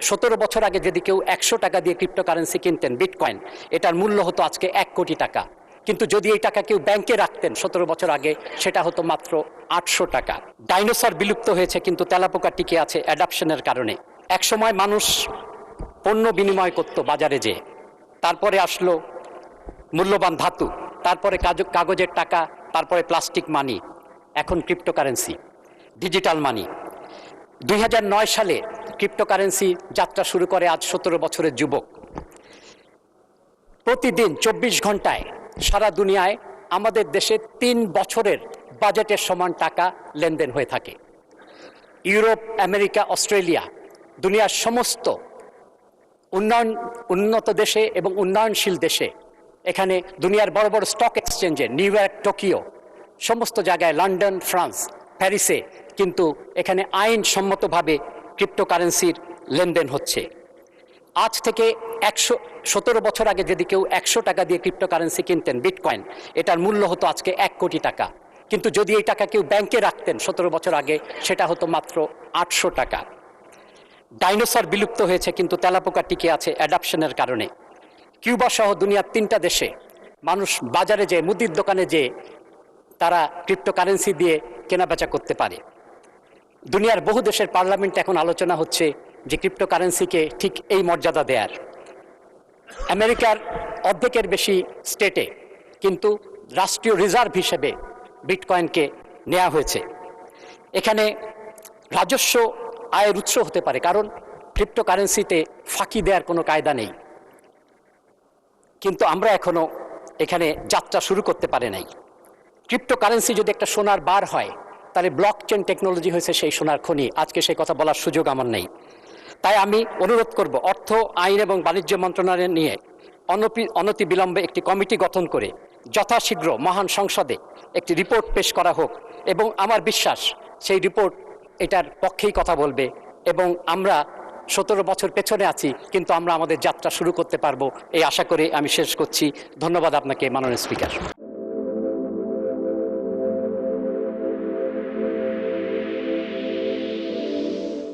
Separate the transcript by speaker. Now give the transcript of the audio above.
Speaker 1: 17 বছর আগে যদি কেউ 100 টাকা দিয়ে ক্রিপ্টোকারেন্সি কিনতেন বিটকয়েন, এটার মূল্য হতো আজকে 1 কোটি টাকা। কিন্তু যদি এই টাকা কেউ ব্যাংকে রাখতেন 17 বছর আগে, সেটা হতো মাত্র 800 টাকা। ডাইনোসর বিলুপ্ত হয়েছে কিন্তু তেলাপোকা টিকে আছে অ্যাডাপশনের কারণে। একসময় মানুষ পণ্য বিনিময় করত বাজারে যেয়ে, তারপরে আসলো মূল্যবান ধাতু, তারপরে কাগজের টাকা, তারপরে প্লাস্টিক মানি, এখন ক্রিপ্টোকারেন্সি, ডিজিটাল মানি। 2009 সালে ক্রিপ্টোকারেন্সি যাত্রা শুরু করে আজ 17 বছরের যুবক। প্রতিদিন 24 ঘন্টায় সারা দুনিয়ায় আমাদের দেশে 3 বছরের বাজেটের সমান টাকা লেনদেন হয়ে থাকে। ইউরোপ, আমেরিকা, অস্ট্রেলিয়া, দুনিয়ার সমস্ত উন্নত দেশে এবং উন্নয়নশীল দেশে, এখানে দুনিয়ার বড় বড় স্টক এক্সচেঞ্জে, নিউ ইয়র্ক, টোকিও, সমস্ত জায়গায়, লন্ডন, ফ্রান্স, প্যারিসে কিন্তু এখানে আইনসম্মতভাবে ক্রিপ্টোকারেন্সির লেনদেন হচ্ছে। আজ থেকে 17 বছর আগে যদি কেউ 100 টাকা দিয়ে ক্রিপ্টোকারেন্সি কিনতেন বিটকয়েন, এটার মূল্য হতো আজকে 1 কোটি টাকা। কিন্তু যদি এই টাকা কেউ ব্যাংকে রাখতেন 17 বছর আগে, সেটা হতো মাত্র 800 টাকা। ডাইনোসর বিলুপ্ত হয়েছে কিন্তু তেলাপোকা টিকে আছে অ্যাডাপশনের কারণে। কিউবা সহ দুনিয়ার 3টা দেশে মানুষ বাজারে যেয়ে, মুদির দোকানে যেয়ে তারা ক্রিপ্টোকারেন্সি দিয়ে কেনাবেচা করতে পারে। দুনিয়ার বহু দেশের পার্লামেন্টে এখন আলোচনা হচ্ছে যে ক্রিপ্টোকারেন্সিকে ঠিক এই মর্যাদা দেয়ার। আমেরিকার অর্ধেকের বেশি স্টেটে কিন্তু রাষ্ট্রীয় রিজার্ভ হিসেবে বিটকয়েনকে নেওয়া হয়েছে। এখানে রাজস্ব আয়ের উৎস হতে পারে, কারণ ক্রিপ্টোকারেন্সিতে ফাঁকি দেওয়ার কোনো কায়দা নেই। কিন্তু আমরা এখনো এখানে যাত্রা শুরু করতে পারি নাই। ক্রিপ্টোকারেন্সি যদি একটা সোনার বার হয়, তাহলে ব্লক চেন টেকনোলজি হয়েছে সেই সোনার খনি। আজকে সেই কথা বলার সুযোগ আমার নেই। তাই আমি অনুরোধ করব, অর্থ, আইন এবং বাণিজ্য মন্ত্রণালয় নিয়ে অনতিবিলম্বে একটি কমিটি গঠন করে যথাশীঘ্র মহান সংসদে একটি রিপোর্ট পেশ করা হোক, এবং আমার বিশ্বাস সেই রিপোর্ট এটার পক্ষেই কথা বলবে, এবং আমরা 17 বছর পেছনে আছি কিন্তু আমরা আমাদের যাত্রা শুরু করতে পারবো, এই আশা করে আমি শেষ করছি। ধন্যবাদ আপনাকে মাননীয় স্পিকার।